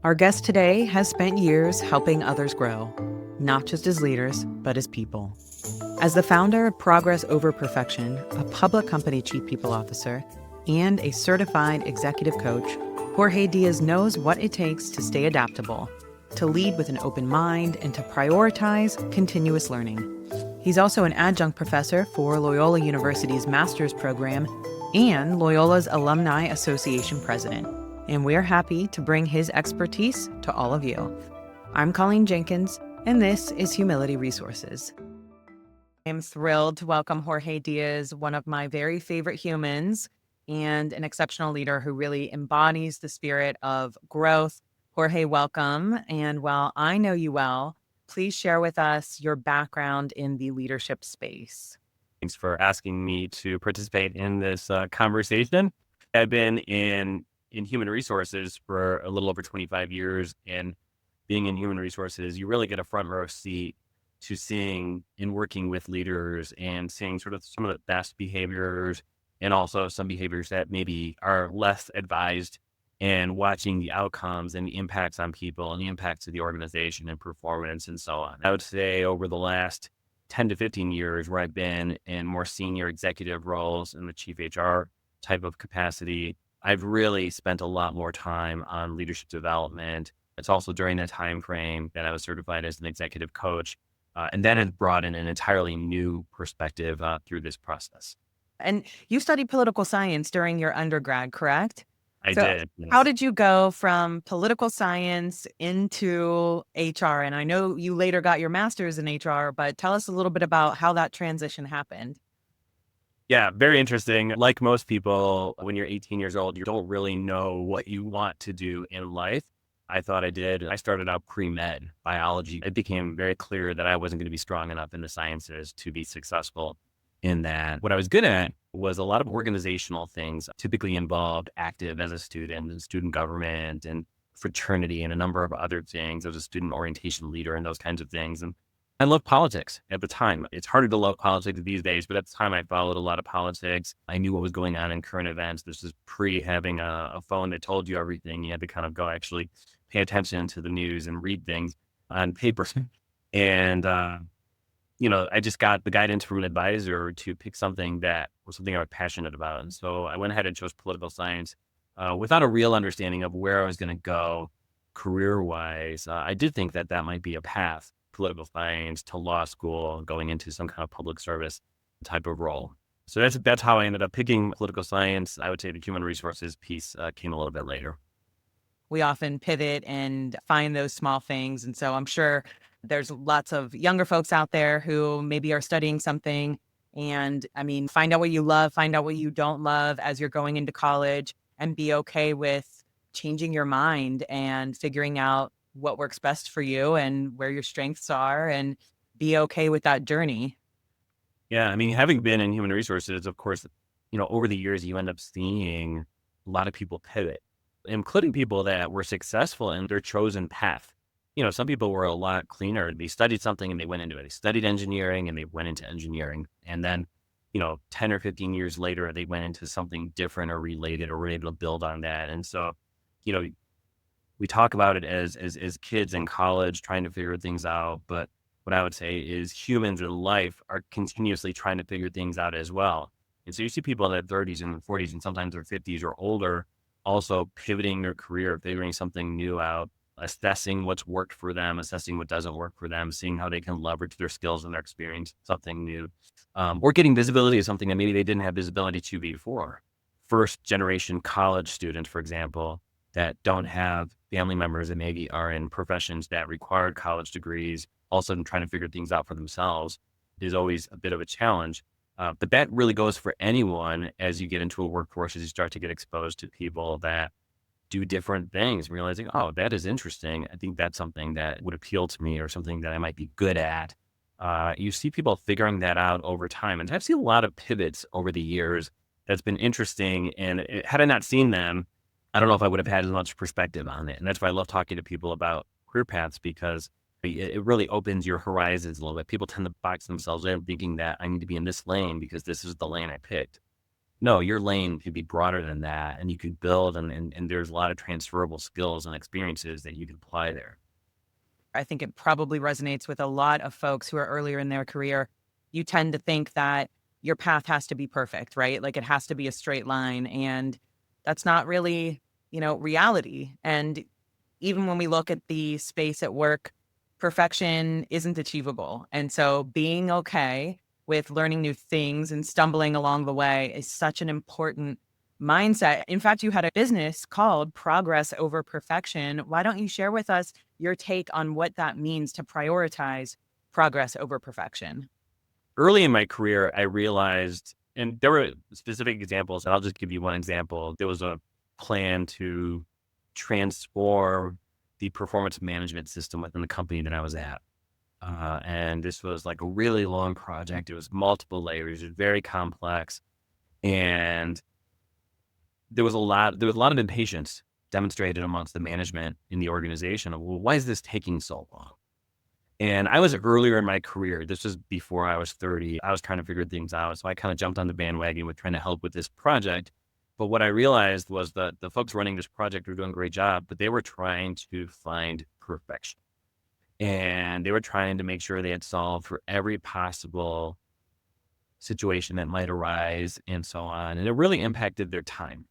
Our guest today has spent years helping others grow, not just as leaders, but as people. As the founder of Progress Over Perfection, a public company chief people officer, and a certified executive coach, Jorge Diaz knows what it takes to stay adaptable, to lead with an open mind, and to prioritize continuous learning. He's also an adjunct professor for Loyola University's master's program and Loyola's Alumni Association president. And we're happy to bring his expertise to all of you. I'm Colleen Jenkins, and this is Humility Resources. I'm thrilled to welcome Jorge Diaz, one of my very favorite humans and an exceptional leader who really embodies the spirit of growth. Jorge, welcome. And while I know you well, please share with us your background in the leadership space. Thanks for asking me to participate in this conversation. I've been in human resources for a little over 25 years, and being in human resources, you really get a front row seat to seeing and working with leaders and seeing sort of some of the best behaviors and also some behaviors that maybe are less advised, and watching the outcomes and the impacts on people and the impacts of the organization and performance and so on. I would say over the last 10 to 15 years where I've been in more senior executive roles in the chief HR type of capacity, I've really spent a lot more time on leadership development. It's also during that time frame that I was certified as an executive coach. And then it brought in an entirely new perspective through this process. And you studied political science during your undergrad, correct? I did. Yes. How did you go from political science into HR? And I know you later got your master's in HR, but tell us a little bit about how that transition happened. Yeah, very interesting. Like most people, when you're 18 years old, you don't really know what you want to do in life. I thought I did. I started out pre-med biology. It became very clear that I wasn't going to be strong enough in the sciences to be successful in that. What I was good at was a lot of organizational things, typically involved active as a student in student government and fraternity and a number of other things. I was a student orientation leader and those kinds of things. And I loved politics at the time. It's harder to love politics these days, but at the time I followed a lot of politics. I knew what was going on in current events. This is pre having a phone that told you everything. You had to kind of go actually pay attention to the news and read things on paper. And, I just got the guidance from an advisor to pick something that was something I was passionate about. And so I went ahead and chose political science without a real understanding of where I was going to go career-wise. I did think that that might be a path, political science to law school, going into some kind of public service type of role. So that's how I ended up picking political science. I would say the human resources piece came a little bit later. We often pivot and find those small things. And so I'm sure there's lots of younger folks out there who maybe are studying something. And find out what you love, find out what you don't love as you're going into college, and be okay with changing your mind and figuring out what works best for you and where your strengths are, and be okay with that journey. Yeah. Having been in human resources, of course, over the years, you end up seeing a lot of people pivot, including people that were successful in their chosen path. Some people were a lot cleaner. They studied something and they went into it. They studied engineering and they went into engineering. And then, 10 or 15 years later, they went into something different or related or were able to build on that. And so, we talk about it as kids in college trying to figure things out. But what I would say is humans in life are continuously trying to figure things out as well. And so you see people in their 30s and 40s and sometimes their 50s or older also pivoting their career, figuring something new out, assessing what's worked for them, assessing what doesn't work for them, seeing how they can leverage their skills and their experience, something new, or getting visibility of something that maybe they didn't have visibility to before. First generation college students, for example, that don't have family members that maybe are in professions that required college degrees, also trying to figure things out for themselves is always a bit of a challenge. But that really goes for anyone as you get into a workforce, as you start to get exposed to people that do different things, realizing, oh, that is interesting. I think that's something that would appeal to me or something that I might be good at. You see people figuring that out over time. And I've seen a lot of pivots over the years that's been interesting. And had I not seen them, I don't know if I would have had as much perspective on it. And that's why I love talking to people about career paths, because it really opens your horizons a little bit. People tend to box themselves in thinking that I need to be in this lane because this is the lane I picked. No, your lane could be broader than that, and you could build, and there's a lot of transferable skills and experiences that you can apply there. I think it probably resonates with a lot of folks who are earlier in their career. You tend to think that your path has to be perfect, right? Like it has to be a straight line. And that's not really, reality. And even when we look at the space at work, perfection isn't achievable. And so being okay with learning new things and stumbling along the way is such an important mindset. In fact, you had a business called Progress Over Perfection. Why don't you share with us your take on what that means to prioritize progress over perfection? Early in my career, I realized, and there were specific examples, and I'll just give you one example. There was a plan to transform the performance management system within the company that I was at. And this was like a really long project. It was multiple layers, it was very complex. And there was a lot of impatience demonstrated amongst the management in the organization of, well, why is this taking so long? And I was earlier in my career. This was before I was 30. I was trying to figure things out. So I kind of jumped on the bandwagon with trying to help with this project. But what I realized was that the folks running this project were doing a great job, but they were trying to find perfection. And they were trying to make sure they had solved for every possible situation that might arise and so on. And it really impacted their time.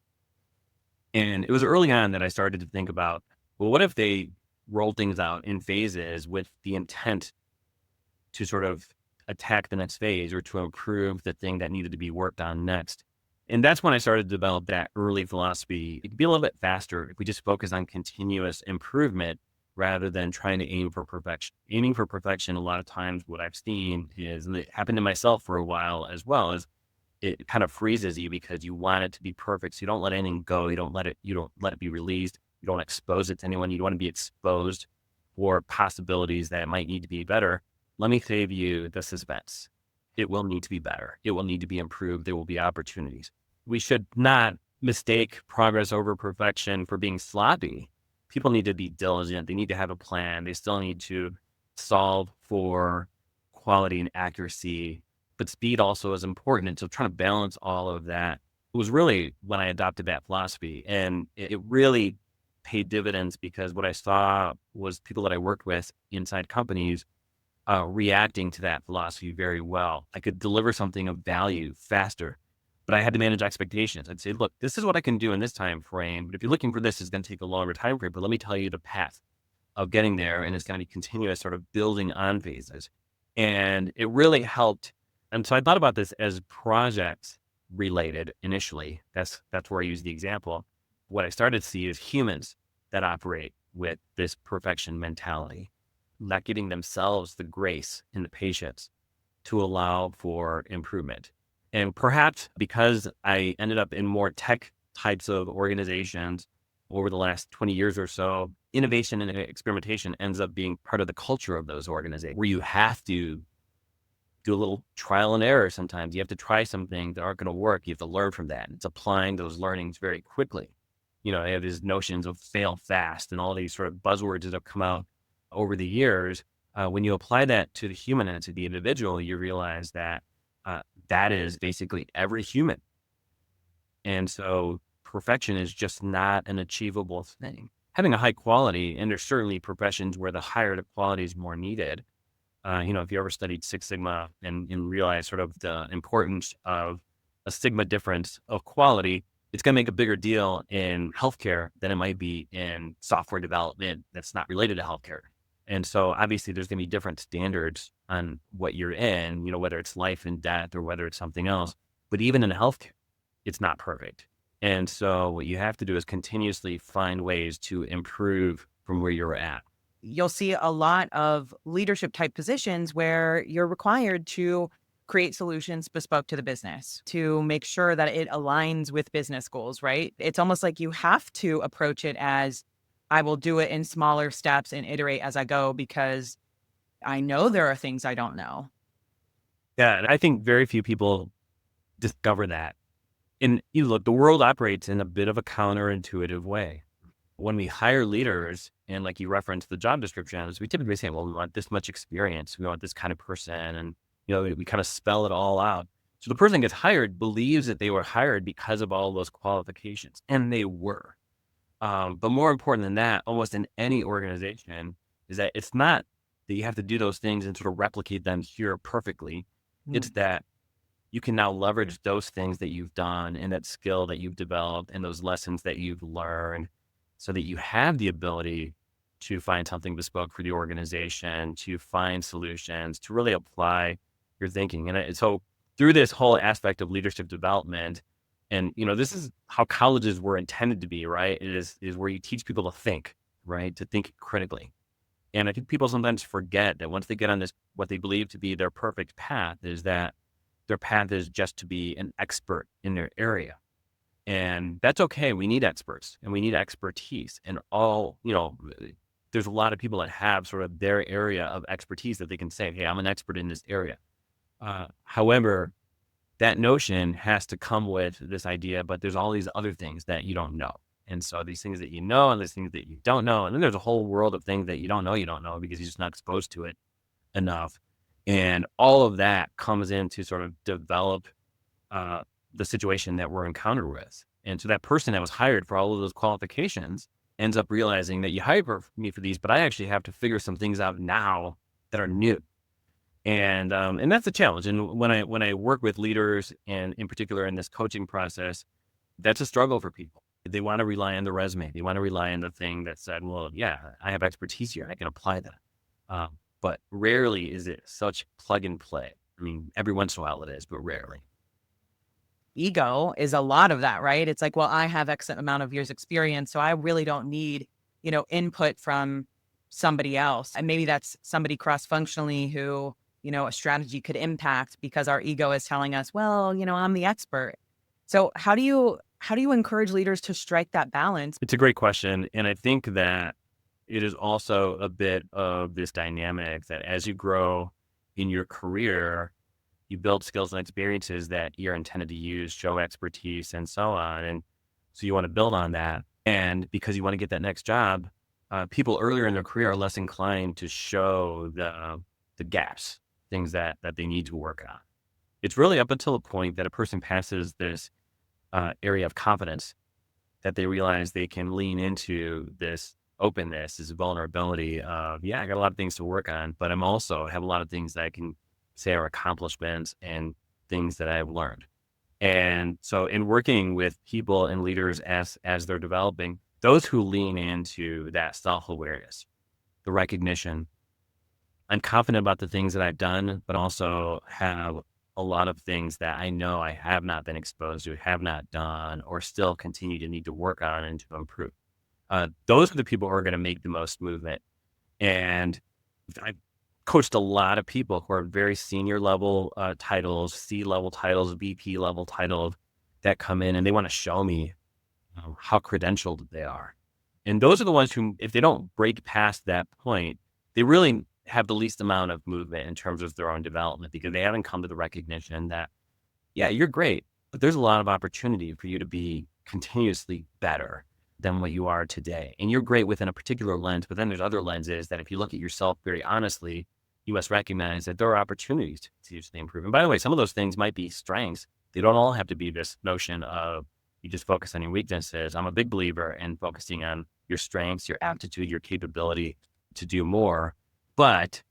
And it was early on that I started to think about, well, what if they roll things out in phases with the intent to sort of attack the next phase or to improve the thing that needed to be worked on next? And that's when I started to develop that early philosophy. It could be a little bit faster if we just focus on continuous improvement rather than trying to aim for perfection. Aiming for perfection, a lot of times what I've seen is, and it happened to myself for a while as well, is it kind of freezes you because you want it to be perfect. So you don't let anything go. You don't let it be released. You don't expose it to anyone. You don't want to be exposed for possibilities that might need to be better. Let me save you the suspense. It will need to be better. It will need to be improved. There will be opportunities. We should not mistake progress over perfection for being sloppy. People need to be diligent. They need to have a plan. They still need to solve for quality and accuracy, but speed also is important. And so trying to balance all of that was really when I adopted that philosophy. And it really paid dividends because what I saw was people that I worked with inside companies reacting to that philosophy very well. I could deliver something of value faster, but I had to manage expectations. I'd say, look, this is what I can do in this time frame. But if you're looking for this, it's going to take a longer time frame. But let me tell you the path of getting there. And it's going to be continuous sort of building on phases. And it really helped. And so I thought about this as project related initially. That's where I use the example. What I started to see is humans that operate with this perfection mentality, not giving themselves the grace and the patience to allow for improvement. And perhaps because I ended up in more tech types of organizations over the last 20 years or so, innovation and experimentation ends up being part of the culture of those organizations where you have to do a little trial and error sometimes. You have to try some things that aren't going to work. You have to learn from that. It's applying those learnings very quickly. They have these notions of fail fast and all these sort of buzzwords that have come out over the years. When you apply that to the human and to the individual, you realize that that is basically every human. And so perfection is just not an achievable thing. Having a high quality, and there's certainly professions where the higher the quality is more needed. If you ever studied Six Sigma and realize sort of the importance of a sigma difference of quality, it's going to make a bigger deal in healthcare than it might be in software development that's not related to healthcare. And so obviously there's going to be different standards on what you're in, whether it's life and death or whether it's something else. But even in healthcare, it's not perfect. And so what you have to do is continuously find ways to improve from where you're at. You'll see a lot of leadership type positions where you're required to create solutions bespoke to the business to make sure that it aligns with business goals, right? It's almost like you have to approach it as I will do it in smaller steps and iterate as I go because I know there are things I don't know. Yeah. And I think very few people discover that. And look, the world operates in a bit of a counterintuitive way. When we hire leaders, and like you referenced the job descriptions, we typically say, well, we want this much experience. We want this kind of person. And, we kind of spell it all out. So the person that gets hired believes that they were hired because of all those qualifications, and they were. But more important than that, almost in any organization, is that it's not that you have to do those things and sort of replicate them here perfectly. It's Mm. that you can now leverage those things that you've done and that skill that you've developed and those lessons that you've learned so that you have the ability to find something bespoke for the organization, to find solutions, to really apply your thinking. And so through this whole aspect of leadership development, and this is how colleges were intended to be, right? It is where you teach people to think, right? To think critically. And I think people sometimes forget that once they get on this, what they believe to be their perfect path is that their path is just to be an expert in their area. And that's okay. We need experts and we need expertise. And there's a lot of people that have sort of their area of expertise that they can say, hey, I'm an expert in this area. However, that notion has to come with this idea, but there's all these other things that you don't know. And so these things that you know and these things that you don't know. And then there's a whole world of things that you don't know because you're just not exposed to it enough. And all of that comes in to sort of develop the situation that we're encountered with. And so that person that was hired for all of those qualifications ends up realizing that you hired me for these, but I actually have to figure some things out now that are new. And that's a challenge. And when I work with leaders, and in particular in this coaching process, that's a struggle for people. They want to rely on the resume. They want to rely on the thing that said, well, yeah, I have expertise here. I can apply that. But rarely is it such plug and play. I mean, every once in a while it is, but rarely. Ego is a lot of that, right? It's like, well, I have X amount of years experience, so I really don't need, input from somebody else. And maybe that's somebody cross-functionally who, a strategy could impact because our ego is telling us, well, I'm the expert. So how do you encourage leaders to strike that balance? It's a great question. And I think that it is also a bit of this dynamic that as you grow in your career, you build skills and experiences that you're intended to use, show expertise, and so on. And so you want to build on that. And because you want to get that next job, people earlier in their career are less inclined to show the gaps, things that they need to work on. It's really up until a point that a person passes this area of confidence that they realize they can lean into this openness, this vulnerability of, yeah, I got a lot of things to work on, but I'm also have a lot of things that I can say are accomplishments and things that I've learned. And so in working with people and leaders as they're developing, those who lean into that self-awareness, the recognition, I'm confident about the things that I've done, but also have a lot of things that I know I have not been exposed to, have not done, or still continue to need to work on and to improve. Those are the people who are going to make the most movement. And I've coached a lot of people who are very senior level titles, C-level titles, VP level titles that come in and they want to show me how credentialed they are. And those are the ones who, if they don't break past that point, they really have the least amount of movement in terms of their own development because they haven't come to the recognition that, yeah, you're great, but there's a lot of opportunity for you to be continuously better than what you are today. And you're great within a particular lens, but then there's other lenses that if you look at yourself very honestly, you must recognize that there are opportunities to continuously improve. And by the way, some of those things might be strengths. They don't all have to be this notion of you just focus on your weaknesses. I'm a big believer in focusing on your strengths, your aptitude, your capability to do more. But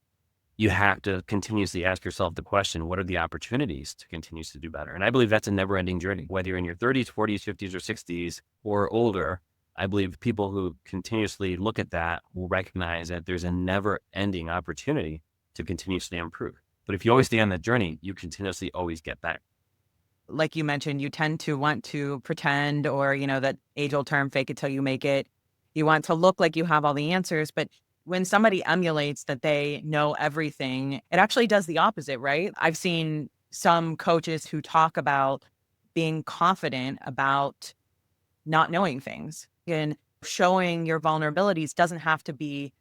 you have to continuously ask yourself the question, what are the opportunities to continue to do better? And I believe that's a never ending journey, whether you're in your 30s, 40s, 50s, or 60s or older. I believe people who continuously look at that will recognize that there's a never ending opportunity to continuously improve. But if you always stay on that journey, you continuously always get better. Like you mentioned, you tend to want to pretend or, that age old term, fake it till you make it. You want to look like you have all the answers, but when somebody emulates that they know everything, it actually does the opposite, right? I've seen some coaches who talk about being confident about not knowing things, and showing your vulnerabilities doesn't have to be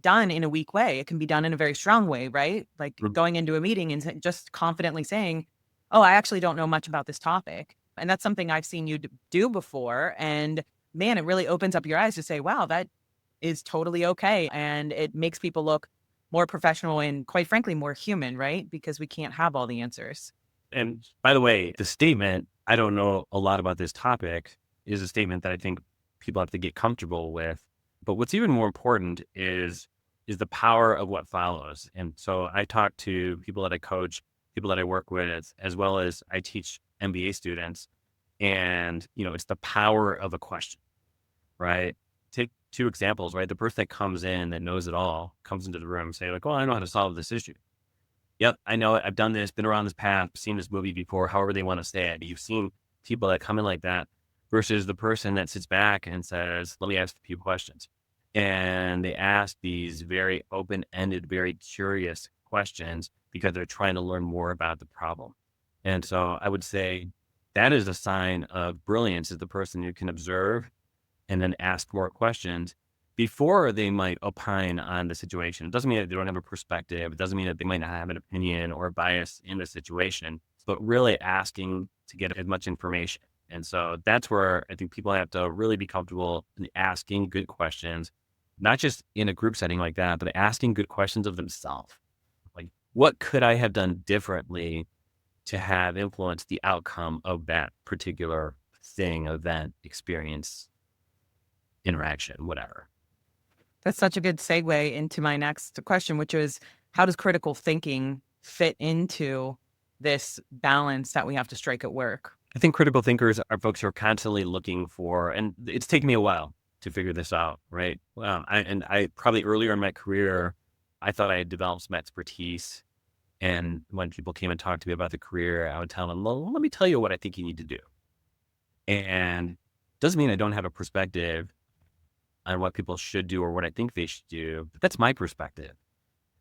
done in a weak way. It can be done in a very strong way, right? Like Mm. going into a meeting and just confidently saying, oh, I actually don't know much about this topic. And that's something I've seen you do before. And man, it really opens up your eyes to say, wow, that is totally okay. And it makes people look more professional and quite frankly, more human, right? Because we can't have all the answers. And by the way, the statement, I don't know a lot about this topic, is a statement that I think people have to get comfortable with. But what's even more important is the power of what follows. And so I talk to people that I coach, people that I work with, as well as I teach MBA students. And, it's the power of a question, right? Take two examples, right? The person that comes in that knows it all comes into the room and say like, well, I know how to solve this issue. Yep, I know it. I've done this, been around this path, seen this movie before, however they want to say it. You've seen people that come in like that versus the person that sits back and says, let me ask a few questions. And they ask these very open ended, very curious questions because they're trying to learn more about the problem. And so I would say that is a sign of brilliance, is the person who can observe and then ask more questions before they might opine on the situation. It doesn't mean that they don't have a perspective. It doesn't mean that they might not have an opinion or a bias in the situation, but really asking to get as much information. And so that's where I think people have to really be comfortable in asking good questions, not just in a group setting like that, but asking good questions of themselves. Like, what could I have done differently to have influenced the outcome of that particular thing, event, experience, interaction, whatever? That's such a good segue into my next question, which is how does critical thinking fit into this balance that we have to strike at work? I think critical thinkers are folks who are constantly looking for, and it's taken me a while to figure this out, right? I probably earlier in my career, I thought I had developed some expertise. And when people came and talked to me about the career, I would tell them, well, let me tell you what I think you need to do. And doesn't mean I don't have a perspective on what people should do or what I think they should do, but that's my perspective.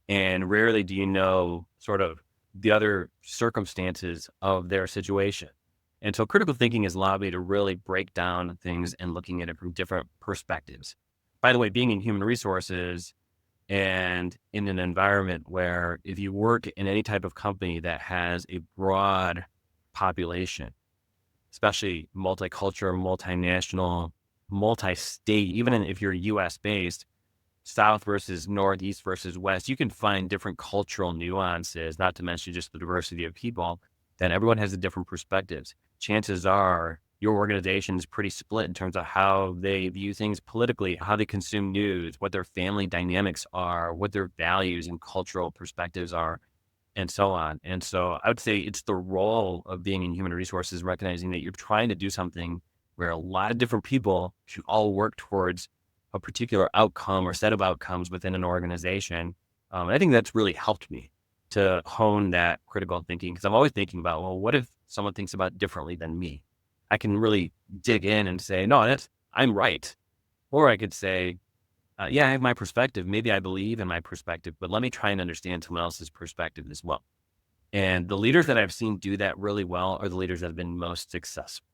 And rarely do you know sort of the other circumstances of their situation. And so critical thinking has allowed me to really break down things and looking at it from different perspectives. By the way, being in human resources and in an environment where if you work in any type of company that has a broad population, especially multicultural, multinational, multi-state, if you're US based, South versus North, East versus West, you can find different cultural nuances, not to mention just the diversity of people, that everyone has a different perspectives. Chances are your organization is pretty split in terms of how they view things politically, how they consume news, what their family dynamics are, what their values and cultural perspectives are, and so on. And so I would say it's the role of being in human resources, recognizing that you're trying to do something where a lot of different people should all work towards a particular outcome or set of outcomes within an organization. And I think that's really helped me to hone that critical thinking, because I'm always thinking about, well, what if someone thinks about it differently than me? I can really dig in and say, no, I'm right. Or I could say, yeah, I have my perspective. Maybe I believe in my perspective, but let me try and understand someone else's perspective as well. And the leaders that I've seen do that really well are the leaders that have been most successful.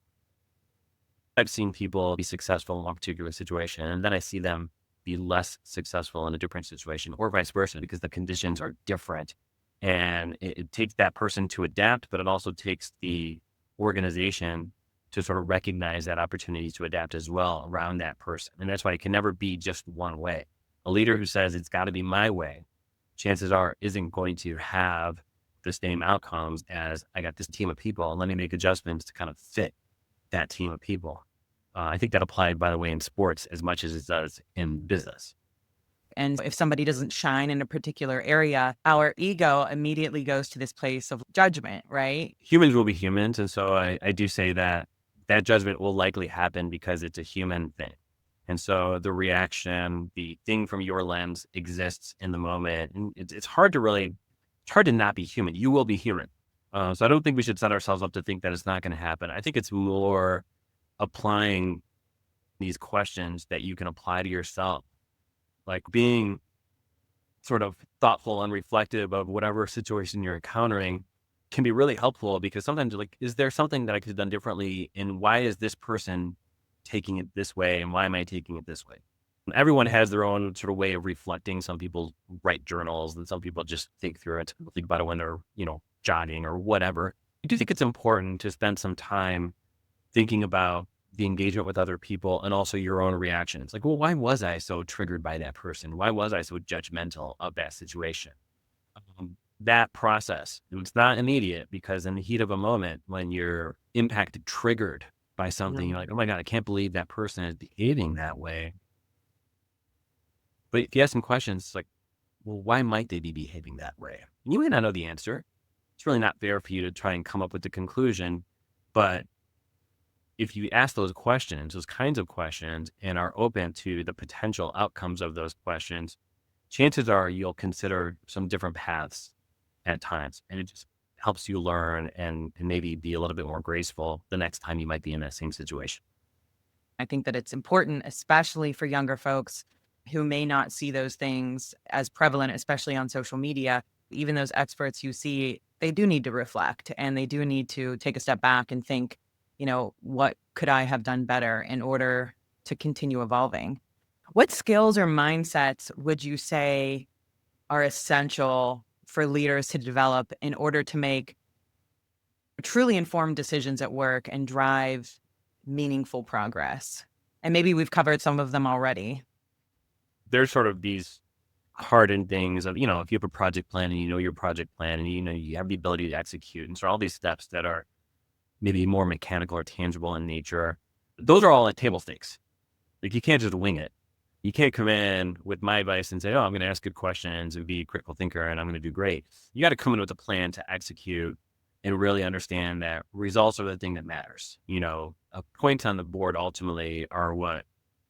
I've seen people be successful in one particular situation, and then I see them be less successful in a different situation, or vice versa, because the conditions are different. And it takes that person to adapt, but it also takes the organization to sort of recognize that opportunity to adapt as well around that person. And that's why it can never be just one way. A leader who says it's got to be my way, chances are isn't going to have the same outcomes as I got this team of people and let me make adjustments to kind of fit that team of people. I think that applied, by the way, in sports as much as it does in business. And if somebody doesn't shine in a particular area, our ego immediately goes to this place of judgment, right? Humans will be humans. And so I do say that that judgment will likely happen because it's a human thing. And so the reaction, the thing from your lens exists in the moment. And it's hard to not be human. You will be human. So I don't think we should set ourselves up to think that it's not going to happen. I think it's more applying these questions that you can apply to yourself, like being sort of thoughtful and reflective of whatever situation you're encountering can be really helpful, because sometimes you're like, is there something that I could have done differently? And why is this person taking it this way? And why am I taking it this way? Everyone has their own sort of way of reflecting. Some people write journals and some people just think through it, think about it when they're, jogging or whatever. I do think it's important to spend some time thinking about the engagement with other people and also your own reactions. Like, well, why was I so triggered by that person? Why was I so judgmental of that situation? that process. It's not immediate because in the heat of a moment, when you're impacted, triggered by something, you're like, oh my God, I can't believe that person is behaving that way. But if you ask some questions, it's like, well, why might they be behaving that way? And you may not know the answer. It's really not fair for you to try and come up with the conclusion. But if you ask those questions, those kinds of questions, and are open to the potential outcomes of those questions, chances are you'll consider some different paths at times. And it just helps you learn and maybe be a little bit more graceful the next time you might be in that same situation. I think that it's important, especially for younger folks who may not see those things as prevalent, especially on social media. Even those experts you see, they do need to reflect and they do need to take a step back and think, what could I have done better in order to continue evolving? What skills or mindsets would you say are essential for leaders to develop in order to make truly informed decisions at work and drive meaningful progress? And maybe we've covered some of them already. There's sort of these hardened things of, if you have a project plan and you know your project plan and you have the ability to execute. And so all these steps that are maybe more mechanical or tangible in nature, those are all like table stakes. Like you can't just wing it. You can't come in with my advice and say, oh, I'm going to ask good questions and be a critical thinker and I'm going to do great. You got to come in with a plan to execute and really understand that results are the thing that matters. Points on the board ultimately are what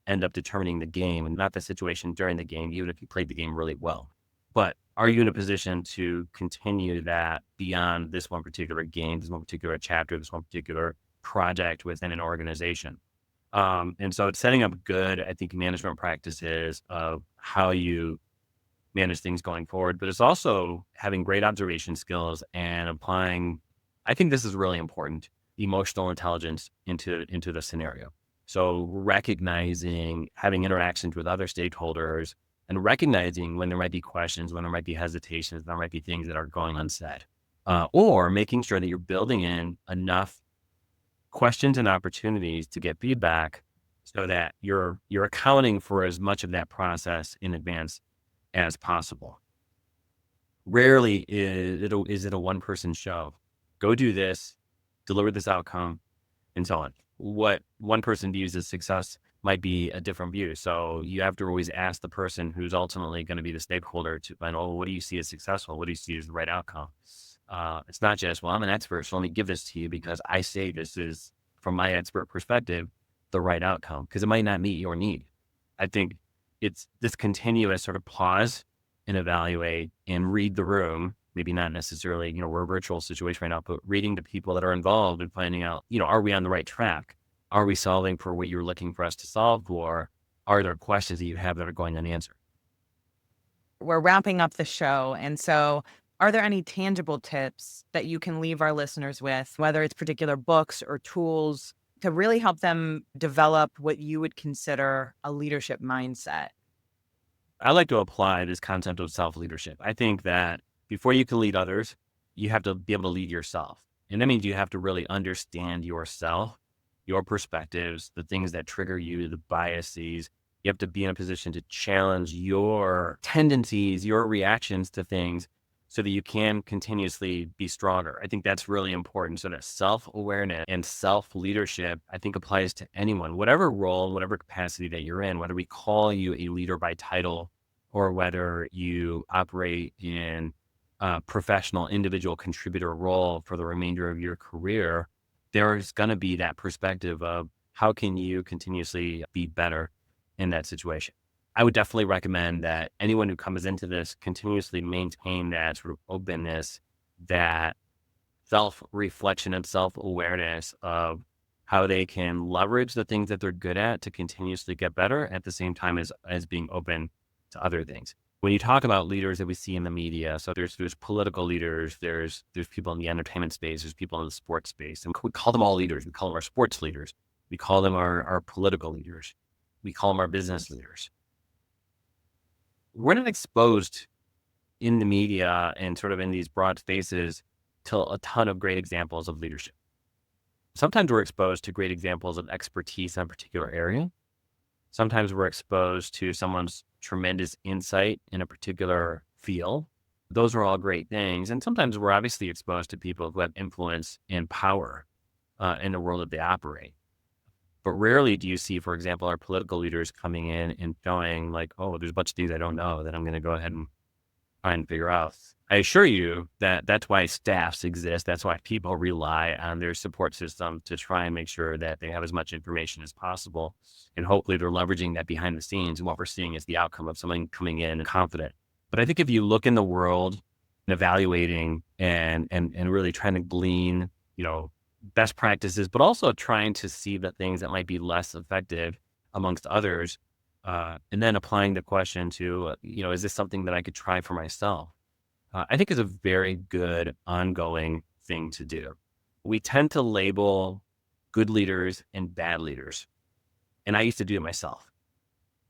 end up determining the game and not the situation during the game, even if you played the game really well. But are you in a position to continue that beyond this one particular game, this one particular chapter, this one particular project within an organization? And so it's setting up good, I think, management practices of how you manage things going forward, but it's also having great observation skills and applying, I think this is really important, emotional intelligence into the scenario. So recognizing, having interactions with other stakeholders and recognizing when there might be questions, when there might be hesitations, there might be things that are going unsaid, or making sure that you're building in enough questions and opportunities to get feedback so that you're accounting for as much of that process in advance as possible. Rarely is it a one-person show. Go do this, deliver this outcome, and so on. What one person views as success might be a different view. So you have to always ask the person who's ultimately going to be the stakeholder to find, what do you see as successful? What do you see as the right outcome? It's not just, well, I'm an expert, so let me give this to you because I say this is, from my expert perspective, the right outcome, because it might not meet your need. I think it's this continuous sort of pause and evaluate and read the room. Maybe not necessarily, we're a virtual situation right now, but reading the people that are involved and finding out, are we on the right track? Are we solving for what you're looking for us to solve for? Are there questions that you have that are going unanswered? We're wrapping up the show. And so are there any tangible tips that you can leave our listeners with, whether it's particular books or tools to really help them develop what you would consider a leadership mindset? I like to apply this concept of self-leadership. I think that before you can lead others, you have to be able to lead yourself. And that means you have to really understand yourself, your perspectives, the things that trigger you, the biases. You have to be in a position to challenge your tendencies, your reactions to things so that you can continuously be stronger. I think that's really important. So that self-awareness and self-leadership, I think, applies to anyone, whatever role, whatever capacity that you're in, whether we call you a leader by title or whether you operate in a professional individual contributor role for the remainder of your career, there's going to be that perspective of how can you continuously be better in that situation. I would definitely recommend that anyone who comes into this continuously maintain that sort of openness, that self-reflection and self-awareness of how they can leverage the things that they're good at to continuously get better at the same time as being open to other things. When you talk about leaders that we see in the media, so there's political leaders, there's people in the entertainment space, there's people in the sports space, and we call them all leaders. We call them our sports leaders. We call them our political leaders. We call them our business leaders. We're not exposed in the media and sort of in these broad spaces to a ton of great examples of leadership. Sometimes we're exposed to great examples of expertise in a particular area. Sometimes we're exposed to someone's tremendous insight in a particular field. Those are all great things. And sometimes we're obviously exposed to people who have influence and power in the world that they operate. But rarely do you see, for example, our political leaders coming in and showing like, oh, there's a bunch of things I don't know that I'm going to go ahead and try and figure out. I assure you that that's why staffs exist. That's why people rely on their support system to try and make sure that they have as much information as possible. And hopefully they're leveraging that behind the scenes. And what we're seeing is the outcome of someone coming in confident. But I think if you look in the world and evaluating and really trying to glean, best practices, but also trying to see the things that might be less effective amongst others, and then applying the question to, is this something that I could try for myself? I think is a very good ongoing thing to do. We tend to label good leaders and bad leaders. And I used to do it myself.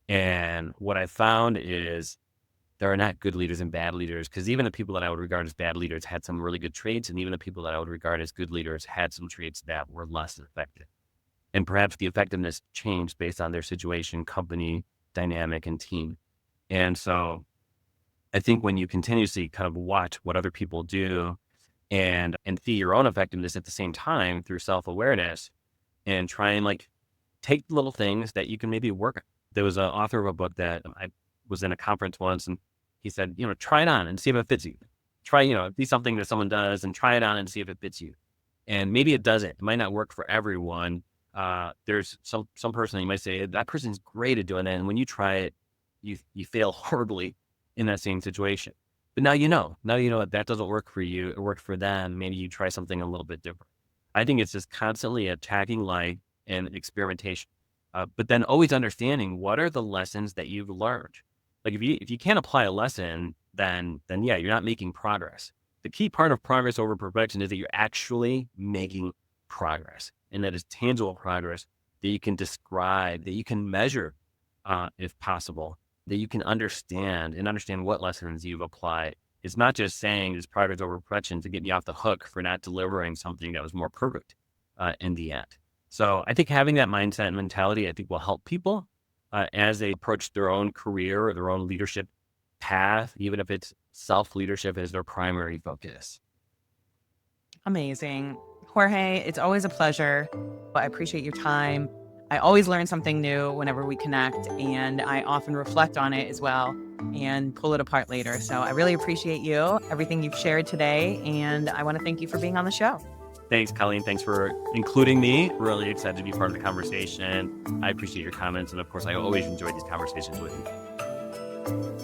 And what I found is there are not good leaders and bad leaders, because even the people that I would regard as bad leaders had some really good traits. And even the people that I would regard as good leaders had some traits that were less effective. And perhaps the effectiveness changed based on their situation, company, dynamic, and team. And so I think when you continuously kind of watch what other people do and see your own effectiveness at the same time through self-awareness and try and like take little things that you can maybe work on. There was an author of a book that I was in a conference once, and he said, try it on and see if it fits you. Try, be something that someone does and try it on and see if it fits you. And maybe it doesn't. It might not work for everyone. There's some person you might say that person's great at doing that, and when you try it, you fail horribly in that same situation. But now you know that doesn't work for you. It worked for them. Maybe you try something a little bit different. I think it's just constantly attacking life and experimentation, but then always understanding what are the lessons that you've learned. Like if you can't apply a lesson, then yeah, you're not making progress. The key part of progress over perfection is that you're actually making progress, and that is tangible progress that you can describe, that you can measure, if possible, that you can understand what lessons you've applied. It's not just saying it's progress over perfection to get you off the hook for not delivering something that was more perfect in the end. So I think having that mindset and mentality, I think will help people as they approach their own career or their own leadership path, even if it's self-leadership as their primary focus. Amazing. Jorge, it's always a pleasure. I appreciate your time. I always learn something new whenever we connect, and I often reflect on it as well and pull it apart later. So I really appreciate you, everything you've shared today, and I want to thank you for being on the show. Thanks, Colleen. Thanks for including me. Really excited to be part of the conversation. I appreciate your comments. And of course, I always enjoy these conversations with you.